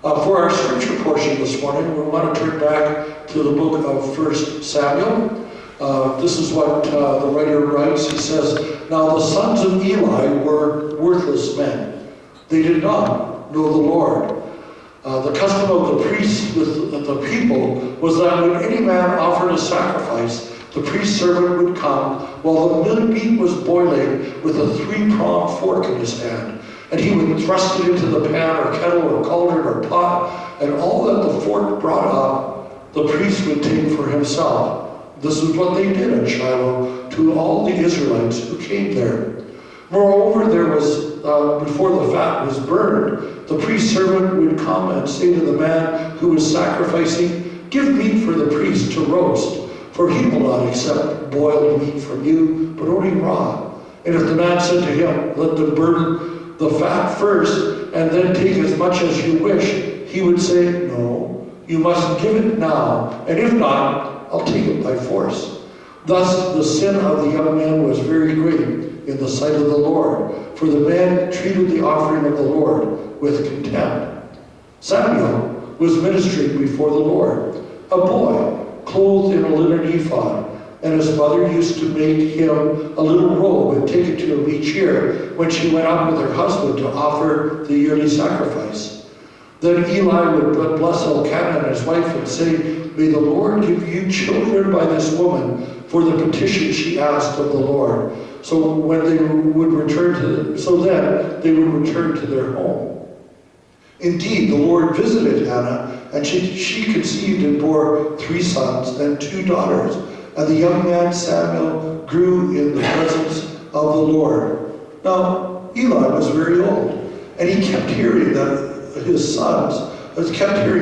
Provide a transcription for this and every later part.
For our scripture portion this morning, we want to turn back to the book of 1 Samuel. This is what the writer writes. He says, "Now the sons of Eli were worthless men. They did not know the Lord. The custom of the priests with the people was that when any man offered a sacrifice, the priest's servant would come while the meat was boiling with a 3-pronged fork in his hand. And he would thrust it into the pan or kettle or cauldron or pot, and all that the fork brought up, the priest would take for himself. This is what they did at Shiloh to all the Israelites who came there. Moreover, there was, before the fat was burned, the priest's servant would come and say to the man who was sacrificing, 'Give meat for the priest to roast, for he will not accept boiled meat from you, but only raw.' And if the man said to him, 'Let them burn the fat first, and then take as much as you wish,' he would say, 'No, you must give it now, and if not, I'll take it by force.' Thus the sin of the young man was very great in the sight of the Lord, for the man treated the offering of the Lord with contempt. Samuel was ministering before the Lord, a boy clothed in a linen ephod, and his mother used to make him a little robe and take it to him each year when she went up with her husband to offer the yearly sacrifice. Then Eli would bless Elkanah and his wife and say, 'May the Lord give you children by this woman for the petition she asked of the Lord.' So then they would return to their home. Indeed, the Lord visited Hannah, and she conceived and bore 3 sons and 2 daughters. And the young man Samuel grew in the presence of the Lord. Now, Eli was very old, and he kept hearing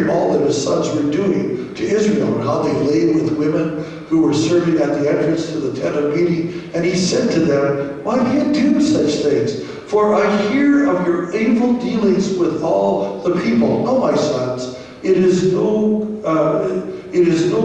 all that his sons were doing to Israel, and how they lay with women who were serving at the entrance to the tent of meeting. And he said to them, 'Why do you do such things? For I hear of your evil dealings with all the people. No, my sons, it is no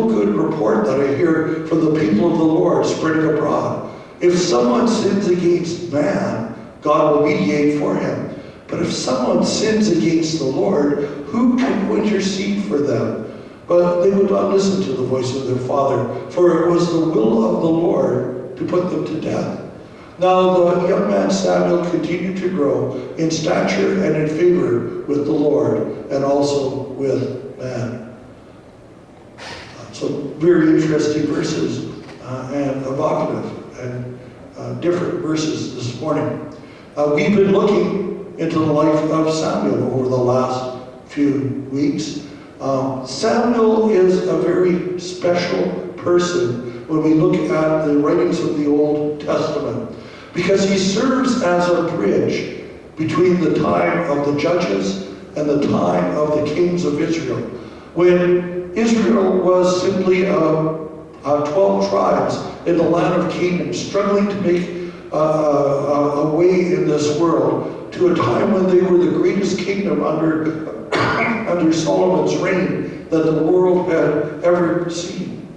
good report that I hear from the people of the Lord spreading abroad. If someone sins against man, God will mediate for him. But if someone sins against the Lord, who can intercede for them?' But they would not listen to the voice of their father, for it was the will of the Lord to put them to death. Now the young man Samuel continued to grow in stature and in favor with the Lord and also with man." So very interesting verses and evocative and different verses this morning. We've been looking into the life of Samuel over the last few weeks. Samuel is a very special person when we look at the writings of the Old Testament, because he serves as a bridge between the time of the judges and the time of the kings of Israel, when Israel was simply 12 tribes in the land of Canaan, struggling to make a way in this world, to a time when they were the greatest kingdom under Solomon's reign that the world had ever seen.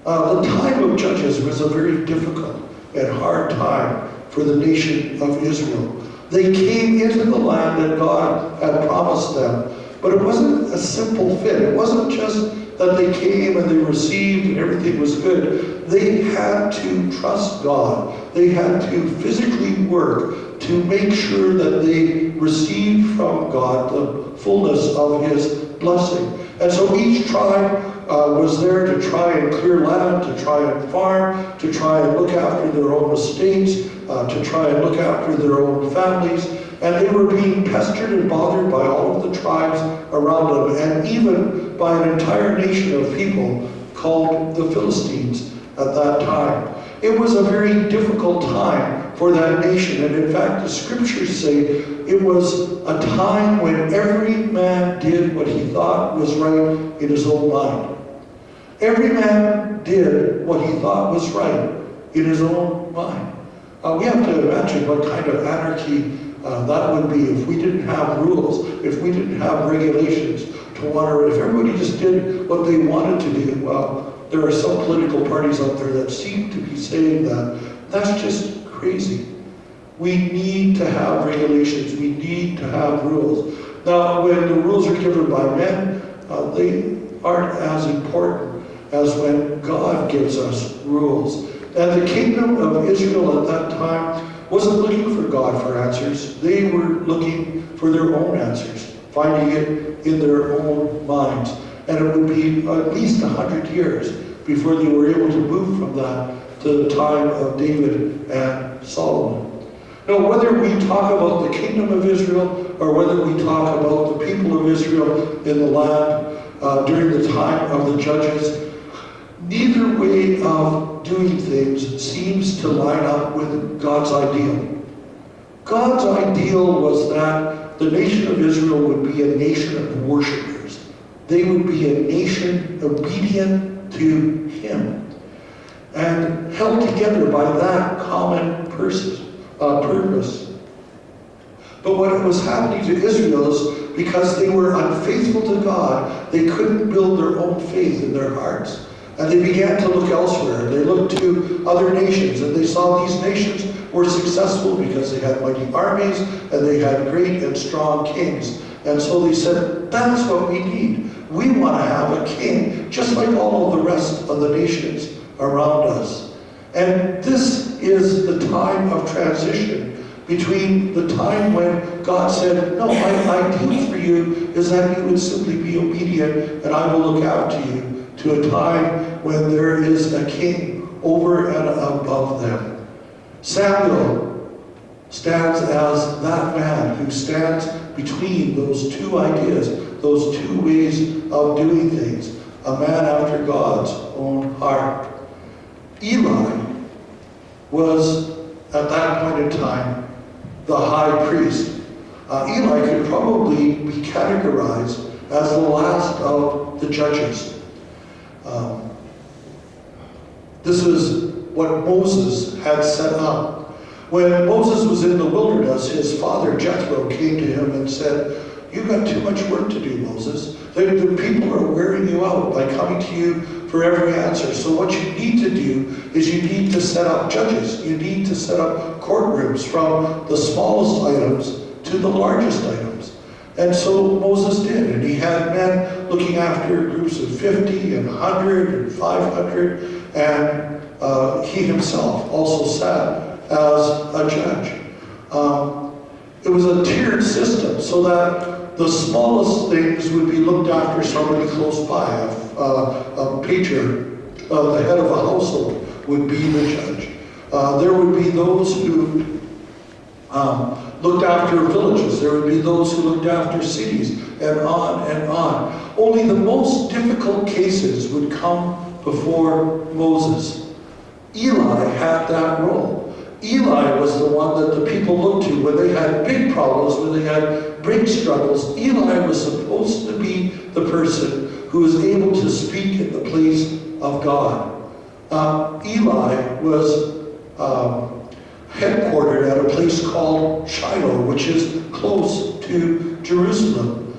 The time of Judges was a very difficult and hard time for the nation of Israel. They came into the land that God had promised them, but it wasn't a simple fit. It wasn't just that they came and they received and everything was good. They had to trust God. They had to physically work to make sure that they received from God the fullness of his blessing. And so each tribe was there to try and clear land, to try and farm, to try and look after their own estates, to try and look after their own families. And they were being pestered and bothered by all of the tribes around them, and even by an entire nation of people called the Philistines at that time. It was a very difficult time for that nation, and in fact the scriptures say it was a time when every man did what he thought was right in his own mind. Every man did what he thought was right in his own mind. We have to imagine what kind of anarchy that would be if we didn't have rules, if we didn't have regulations to water it, if everybody just did what they wanted to do. Well, there are some political parties out there that seem to be saying that. That's just crazy. We need to have regulations. We need to have rules. Now, when the rules are given by men, they aren't as important as when God gives us rules. And the kingdom of Israel at that time wasn't looking for God for answers. They were looking for their own answers, finding it in their own minds. And it would be at least 100 years before they were able to move from that to the time of David and Solomon. Now, whether we talk about the kingdom of Israel or whether we talk about the people of Israel in the land during the time of the judges, neither way of doing things seems to line up with God's ideal. God's ideal was that the nation of Israel would be a nation of worshipers. They would be a nation obedient to Him and held together by that common purpose. But what was happening to Israel is because they were unfaithful to God, they couldn't build their own faith in their hearts. And they began to look elsewhere. They looked to other nations, and they saw these nations were successful because they had mighty armies and they had great and strong kings. And so they said, that's what we need. We want to have a king, just like all of the rest of the nations around us. And this is the time of transition between the time when God said, no, my ideal for you is that you would simply be obedient and I will look after you, to a time when there is a king over and above them. Samuel stands as that man who stands between those two ideas, those two ways of doing things, a man after God's own heart. Eli was, at that point in time, the high priest. Eli could probably be categorized as the last of the judges. This is what Moses had set up. When Moses was in the wilderness, his father Jethro came to him and said, you've got too much work to do, Moses. The people are wearing you out by coming to you for every answer. So what you need to do is you need to set up judges. You need to set up courtrooms from the smallest items to the largest items. And so Moses did, and he had men looking after groups of 50 and 100 and 500, and he himself also sat as a judge. It was a tiered system, so that the smallest things would be looked after somebody close by. A patriarch, the head of a household, would be the judge. There would be those who looked after villages. There would be those who looked after cities, and on and on. Only the most difficult cases would come before Moses. Eli had that role. Eli was the one that the people looked to when they had big problems, when they had big struggles. Eli was supposed to be the person who was able to speak in the place of God. Eli was headquartered at a place called Shiloh, which is close to Jerusalem.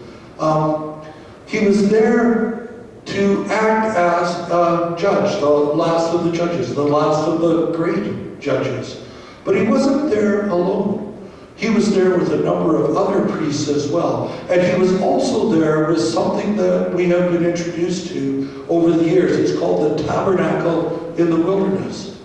He was there to act as a judge, the last of the judges, the last of the great judges. But he wasn't there alone. He was there with a number of other priests as well. And he was also there with something that we have been introduced to over the years. It's called the tabernacle in the wilderness.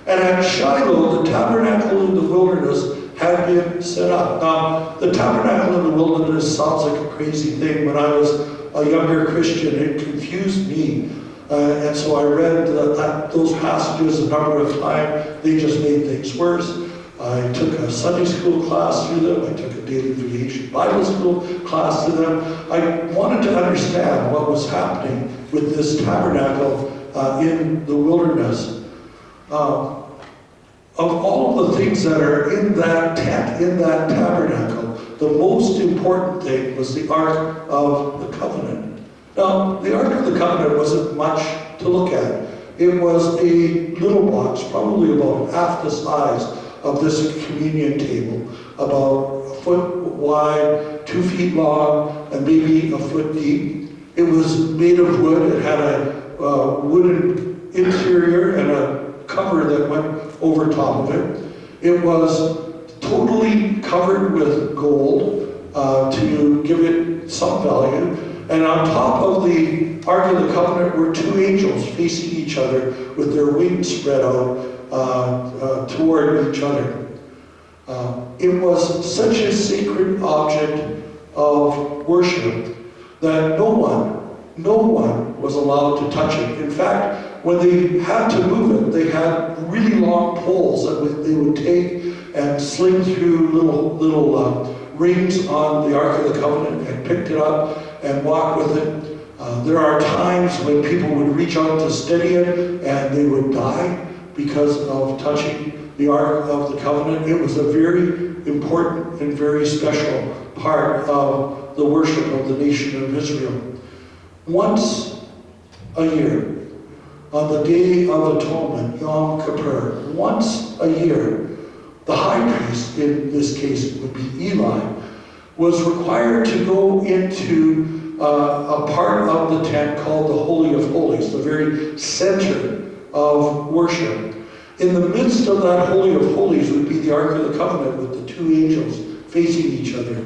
And at Shiloh, the tabernacle in the wilderness had been set up. Now, the tabernacle in the wilderness sounds like a crazy thing. When I was a younger Christian, it confused me. And so I read those passages a number of times. They just made things worse. I took a Sunday school class through them. I took a daily vacation Bible school class through them. I wanted to understand what was happening with this tabernacle in the wilderness. Of all of the things that are in that tent, in that tabernacle, the most important thing was the Ark of the Covenant. Now, the Ark of the Covenant wasn't much to look at. It was a little box, probably about half the size of this communion table, about a foot wide, 2 feet long, and maybe a foot deep. It was made of wood. It had a wooden interior and a cover that went over top of it. It was totally covered with gold. to give it some value. And on top of the Ark of the Covenant were two angels facing each other with their wings spread out toward each other. It was such a sacred object of worship that no one was allowed to touch it. In fact, when they had to move it, they had really long poles that they would take and sling through little rings on the Ark of the Covenant and picked it up and walk with it. There are times when people would reach out to steady it and they would die because of touching the Ark of the Covenant. It was a very important and very special part of the worship of the nation of Israel. Once a year, on the Day of Atonement, Yom Kippur, once a year, the high priest, in this case would be Eli, was required to go into a part of the tent called the Holy of Holies, the very center of worship. In the midst of that Holy of Holies would be the Ark of the Covenant with the two angels facing each other.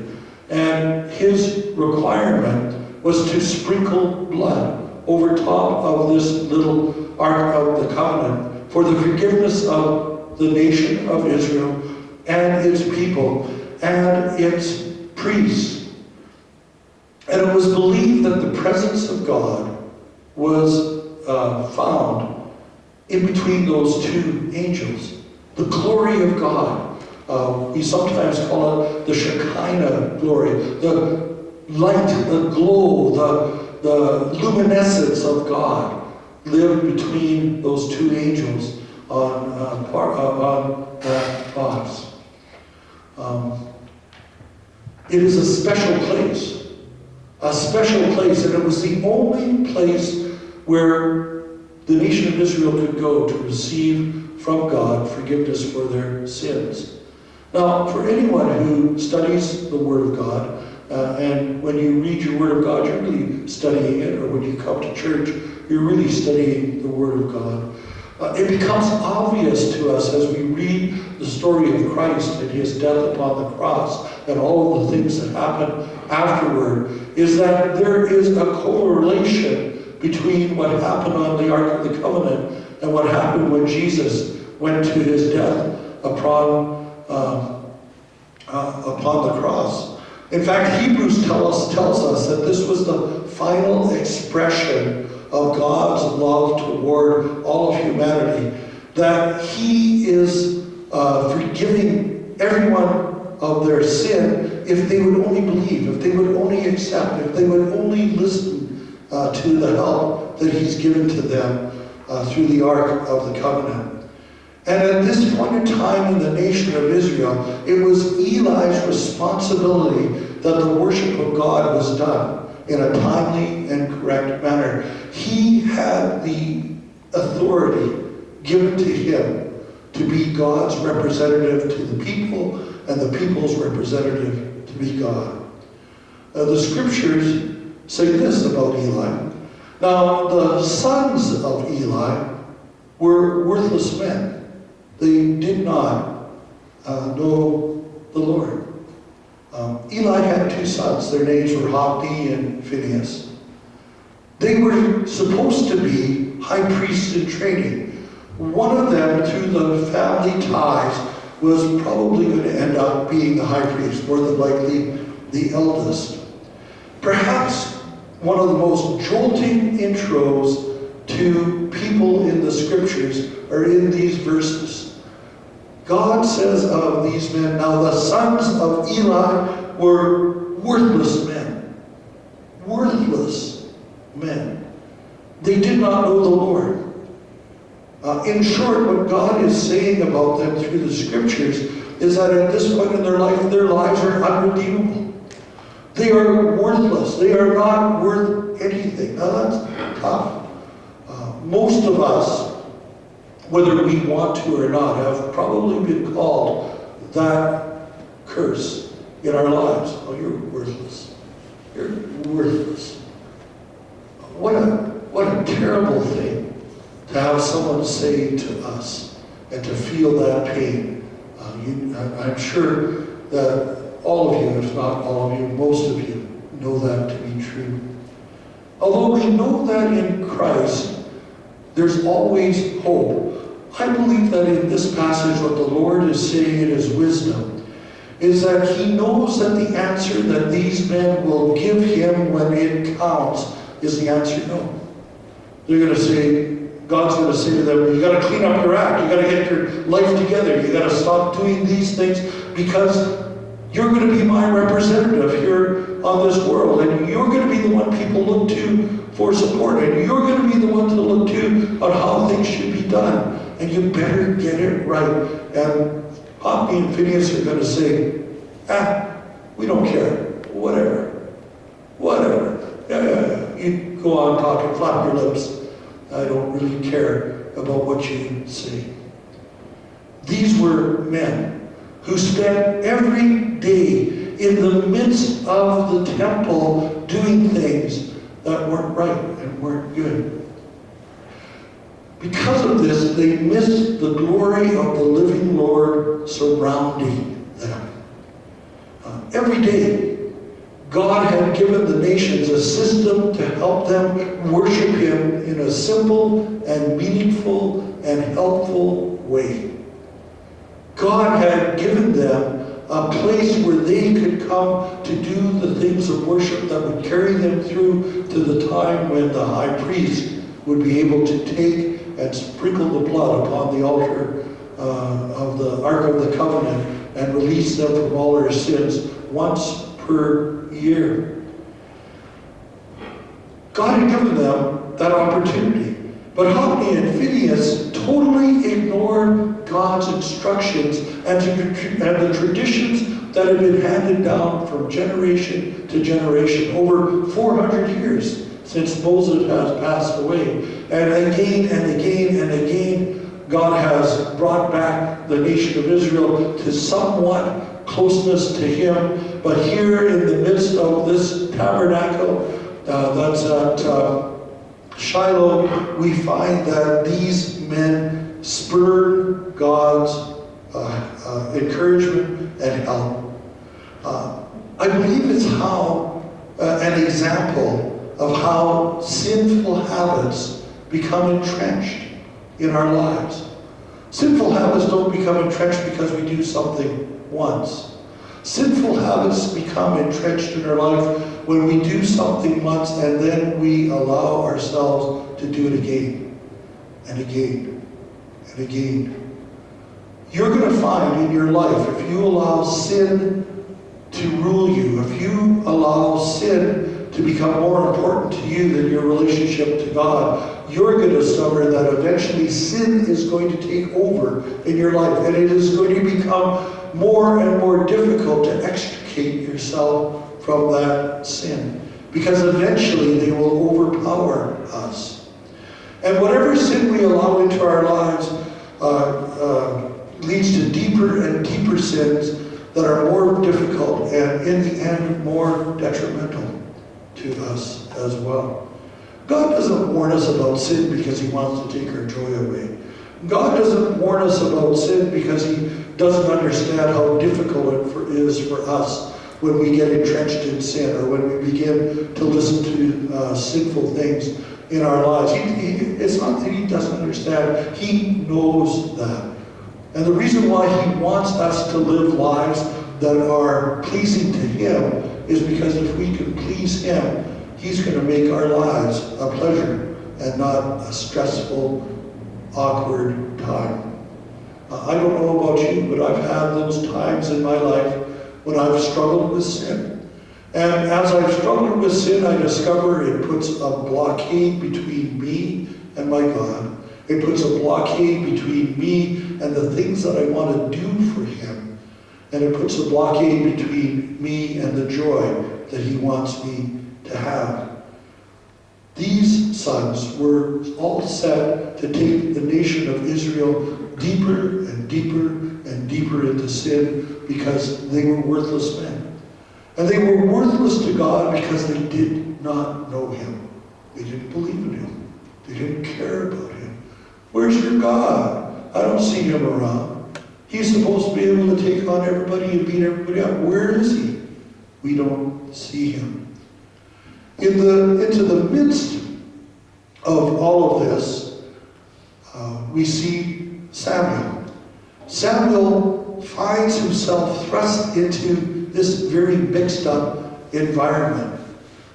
And his requirement was to sprinkle blood over top of this little Ark of the Covenant for the forgiveness of the nation of Israel and its people and its priests. And it was believed that the presence of God was found in between those two angels. The glory of God. We sometimes call it the Shekinah glory. The light, the glow, the luminescence of God lived between those two angels on that box. It is a special place. A special place, and it was the only place where the nation of Israel could go to receive from God forgiveness for their sins. Now, for anyone who studies the Word of God, and when you read your Word of God, you're really studying it, or when you come to church, you're really studying the Word of God. It becomes obvious to us as we read the story of Christ and his death upon the cross and all of the things that happen afterward, is that there is a correlation between what happened on the Ark of the Covenant and what happened when Jesus went to his death upon the cross. In fact, Hebrews tells us that this was the final expression of God's love toward all of humanity, that he is forgiving everyone of their sin if they would only believe, if they would only accept, if they would only listen to the help that he's given to them through the Ark of the Covenant. And at this point in time in the nation of Israel, it was Eli's responsibility that the worship of God was done in a timely and correct manner. He had the authority given to him to be God's representative to the people and the people's representative to be God. The scriptures say this about Eli. Now, the sons of Eli were worthless men. They did not know the Lord. Eli had two sons. Their names were Hophni and Phinehas. They were supposed to be high priests in training. One of them, through the family ties, was probably going to end up being the high priest, more than likely the eldest. Perhaps one of the most jolting intros to people in the scriptures are in these verses. God says of these men, now the sons of Eli were worthless men. Worthless men. They did not know the Lord. In short, what God is saying about them through the scriptures is that at this point in their life, their lives are unredeemable. They are worthless. They are not worth anything. Now that's tough. Most of us, whether we want to or not, have probably been called that curse in our lives. Oh, you're worthless. You're worthless. What a terrible thing to have someone say to us and to feel that pain. I'm sure that all of you, if not all of you, most of you, know that to be true. Although we know that in Christ, there's always hope. I believe that in this passage, what the Lord is saying in His wisdom is that He knows that the answer that these men will give Him when it counts is the answer no. They're going to say, God's going to say to them, you got to clean up your act. You got to get your life together. You got to stop doing these things because you're going to be my representative here on this world. And you're going to be the one people look to for support. And you're going to be the one to look to on how things should be done. And you better get it right. And Hophni and Phinehas are going to say, we don't care. Whatever. Yeah. You go on talking, flap your lips. I don't really care about what you say. These were men who spent every day in the midst of the temple doing things that weren't right and weren't good. Because of this, they missed the glory of the living Lord surrounding them. Every day, God had given the nations a system to help them worship Him in a simple and meaningful and helpful way. God had given them a place where they could come to do the things of worship that would carry them through to the time when the high priest would be able to take and sprinkle the blood upon the altar of the Ark of the Covenant and release them from all their sins once per year. God had given them that opportunity. But Hophni and Phinehas totally ignored God's instructions and the traditions that had been handed down from generation to generation over 400 years since Moses has passed away. And again, God has brought back the nation of Israel to somewhat closeness to Him. But here in the midst of this tabernacle that's at Shiloh, we find that these men spurred God's encouragement and help. I believe it's an example of how sinful habits become entrenched in our lives. Sinful habits don't become entrenched because we do something once. Sinful habits become entrenched in our life when we do something once and then we allow ourselves to do it again and again and again. You're going to find in your life, if you allow sin to rule you, if you allow sin to become more important to you than your relationship to God, you're going to discover that eventually sin is going to take over in your life, and it is going to become more and more difficult to extricate yourself from that sin, because eventually they will overpower us. And whatever sin we allow into our lives leads to deeper and deeper sins that are more difficult and in the end more detrimental to us as well. God doesn't warn us about sin because He wants to take our joy away. God doesn't warn us about sin because He doesn't understand how difficult it is for us when we get entrenched in sin or when we begin to listen to sinful things in our lives. It's not that He doesn't understand. He knows that. And the reason why He wants us to live lives that are pleasing to Him is because if we can please Him, He's going to make our lives a pleasure and not a stressful, awkward time. I don't know about you, but I've had those times in my life when I've struggled with sin. And as I've struggled with sin, I discover it puts a blockade between me and my God. It puts a blockade between me and the things that I want to do for Him. And it puts a blockade between me and the joy that He wants me to have. These sons were all set to take the nation of Israel deeper and deeper and deeper into sin because they were worthless men. And they were worthless to God because they did not know Him. They didn't believe in Him. They didn't care about Him. Where's your God? I don't see Him around. He's supposed to be able to take on everybody and beat everybody up. Where is he? We don't see him. Into the midst of all of this, we see Samuel. Samuel finds himself thrust into this very mixed up environment.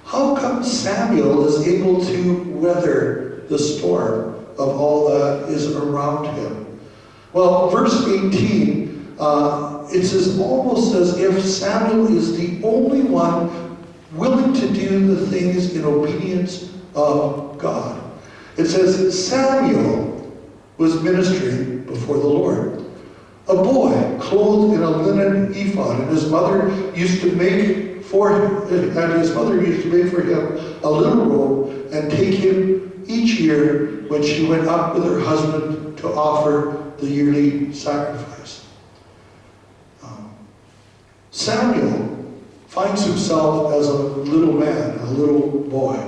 How come Samuel is able to weather the storm of all that is around him? Well, verse 18, it's almost as if Samuel is the only one willing to do the things in obedience of God. It says, Samuel was ministering before the Lord. A boy clothed in a linen ephod, and his mother used to make for him a little robe and take him each year when she went up with her husband to offer the yearly sacrifice. Samuel finds himself as a little man, a little boy,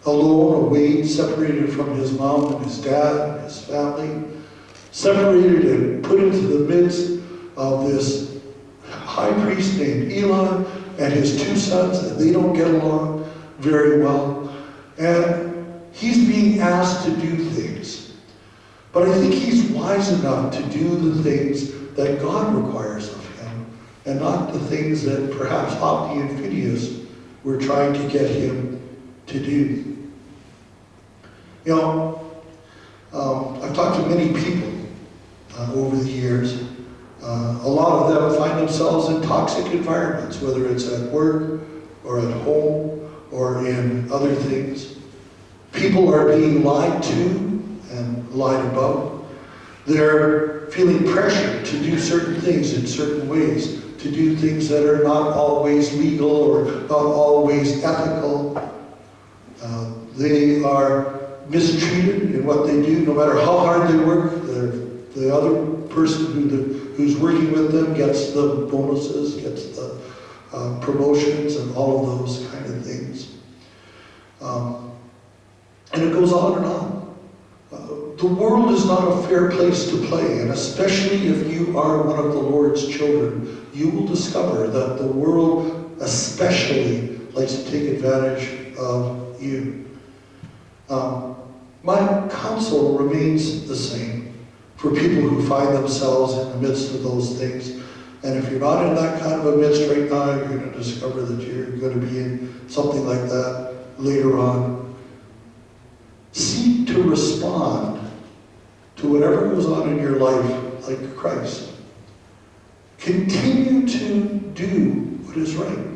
alone, away, separated from his mom and his dad and his family, separated and put into the midst of this high priest named Eli and his two sons, and they don't get along very well. And he's being asked to do things. But I think he's wise enough to do the things that God requires of him, and not the things that perhaps Hophni and Phinehas were trying to get him to do. You know, I've talked to many people over the years. A lot of them find themselves in toxic environments, whether it's at work or at home or in other things. People are being lied to and lied about. They're feeling pressure to do certain things in certain ways, to do things that are not always legal or not always ethical. They are mistreated in what they do, no matter how hard they work. The other person who's working with them gets the bonuses, gets the promotions, and all of those kind of things. And it goes on and on. The world is not a fair place to play, and especially if you are one of the Lord's children, you will discover that the world especially likes to take advantage of you. My counsel remains the same for people who find themselves in the midst of those things. And if you're not in that kind of a midst right now, you're going to discover that you're going to be in something like that later on. Seek to respond to whatever goes on in your life like Christ. Continue to do what is right.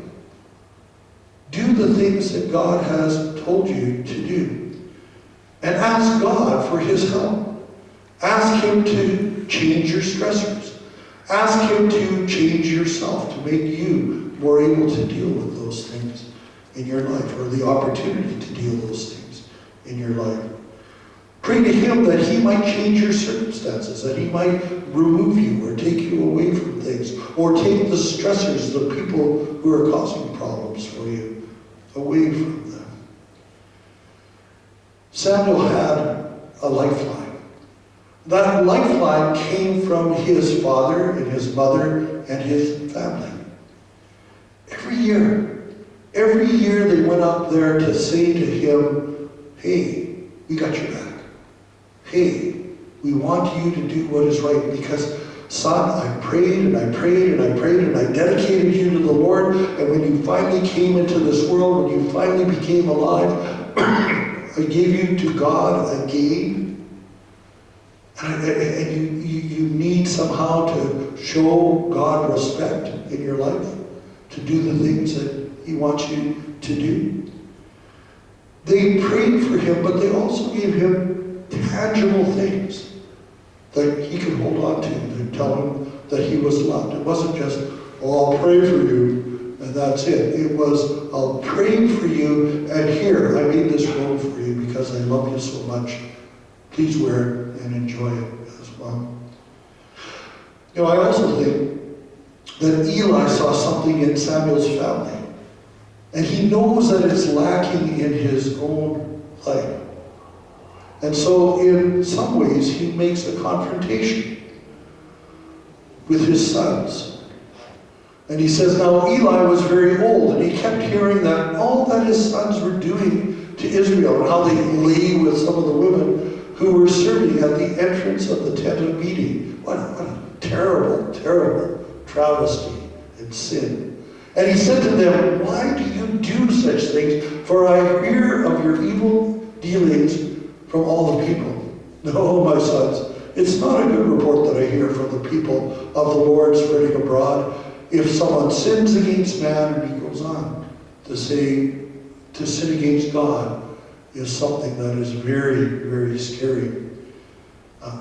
Do the things that God has told you to do. And ask God for his help. Ask him to change your stressors. Ask him to change yourself to make you more able to deal with those things in your life, or the opportunity to deal with those things in your life. Pray to him that he might change your circumstances, that he might remove you or take you away from things, or take the stressors, the people who are causing problems for you, away from them. Samuel had a lifeline. That lifeline came from his father and his mother and his family. Every year they went up there to say to him, hey, we got your back. Hey, we want you to do what is right, because son, I prayed and I prayed and I prayed and I dedicated you to the Lord, and when you finally came into this world, when you finally became alive, I gave you to God again. And you need somehow to show God respect in your life, to do the things that he wants you to do. They prayed for him, but they also gave him tangible things that he could hold on to tell him that he was loved. It wasn't just, oh, I'll pray for you, and that's it. It was, I'll pray for you, and here, I made this robe for you because I love you so much. Please wear it and enjoy it as well. You know, I also think that Eli saw something in Samuel's family, and he knows that it's lacking in his own life. And so in some ways he makes a confrontation. with his sons. And he says, now Eli was very old, and he kept hearing that all that his sons were doing to Israel, and how they lay with some of the women who were serving at the entrance of the tent of meeting. What a terrible, terrible travesty and sin. And he said to them, why do you do such things? For I hear of your evil dealings from all the people. No, my sons, it's not a good report that I hear from the people of the Lord spreading abroad. If someone sins against man, and he goes on to say, to sin against God is something that is very, very scary.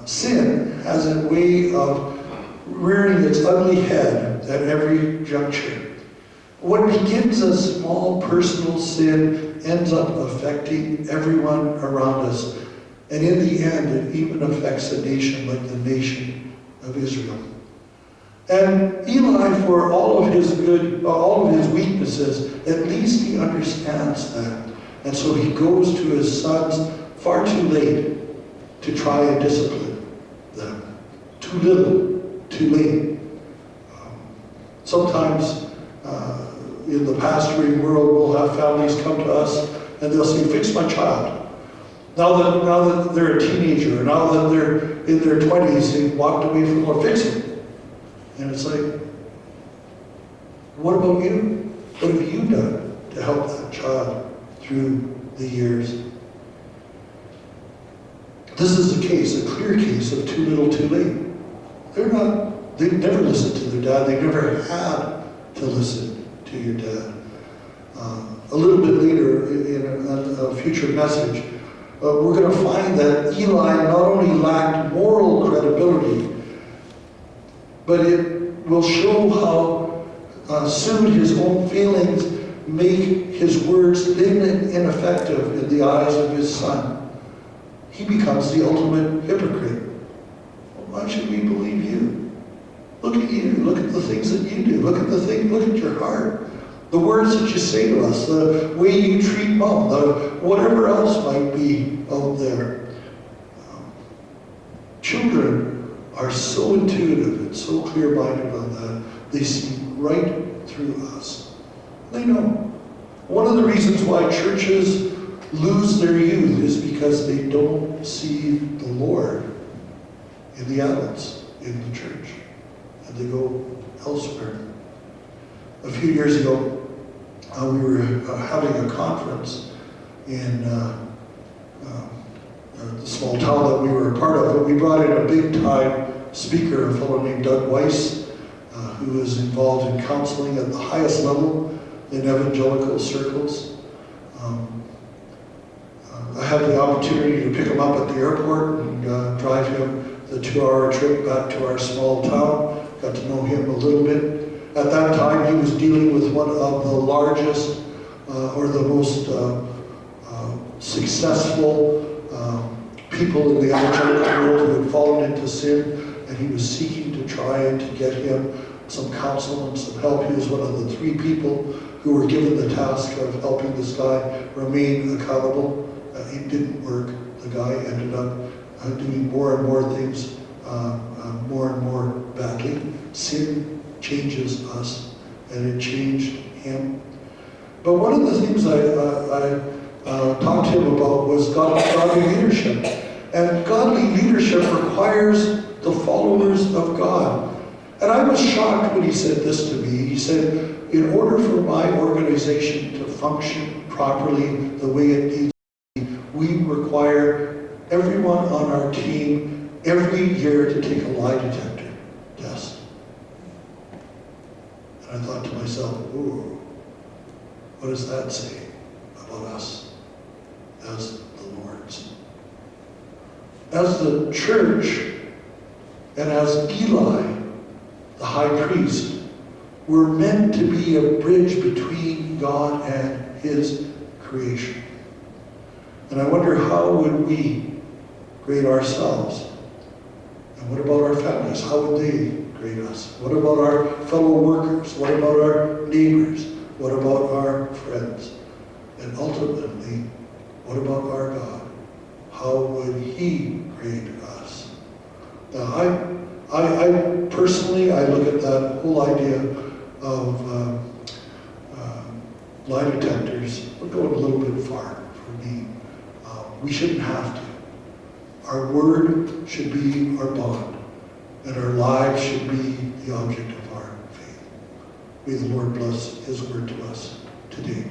Sin has a way of rearing its ugly head at every juncture. What begins as small personal sin ends up affecting everyone around us. And in the end, it even affects a nation like the nation of Israel. And Eli, for all of his weaknesses, at least he understands that. And so he goes to his sons far too late to try and discipline them. Too little, too late. Sometimes in the pastoring world, we'll have families come to us and they'll say, fix my child. Now that they're a teenager, or now that they're in their 20s, they walked away from the Lord, fix him. And it's like, what about you? What have you done to help that child through the years? This is a case, a clear case of too little, too late. They've never listened to their dad. They never had to listen to your dad. A little bit later in a future message, we're going to find that Eli not only lacked moral credibility, but it will show how soon his own feelings make his words thin and ineffective in the eyes of his son. He becomes the ultimate hypocrite. Well, why should we believe you? Look at you. Look at the things that you do. Look at your heart. The words that you say to us, the way you treat mom, whatever else might be out there. Children are so intuitive and so clear-minded on that. They see right through us. They know. One of the reasons why churches lose their youth is because they don't see the Lord in the adults in the church. And they go elsewhere. A few years ago, we were having a conference in the small town that we were a part of, and we brought in a big-time speaker, a fellow named Doug Weiss, who is involved in counseling at the highest level in evangelical circles. I had the opportunity to pick him up at the airport and drive him the 2-hour trip back to our small town. Got to know him a little bit. At that time, he was dealing with one of the largest or the most successful people in the evangelical world who had fallen into sin, and he was seeking to try and to get him some counsel and some help. He was one of the 3 people who were given the task of helping this guy remain accountable. It didn't work. The guy ended up doing more and more things more and more badly. Sin changes us, and it changed him. But one of the things I talked to him about was godly leadership. And godly leadership requires the followers of God. And I was shocked when he said this to me. He said, in order for my organization to function properly the way it needs to be, we require everyone on our team every year to take a lie detector test. And I thought to myself, ooh, what does that say about us as the Lord's? As the church and as Eli, the high priest, we're meant to be a bridge between God and his creation. And I wonder, how would we grade ourselves? And what about our families? How would they grade us? What about our fellow workers? What about our neighbors? What about our friends? And ultimately, what about our God? How would he grade us? Now, I personally, I look at that whole idea of lie detectors. We're going a little bit far for me. We shouldn't have to. Our word should be our bond, and our lives should be the object of our faith. May the Lord bless his word to us today.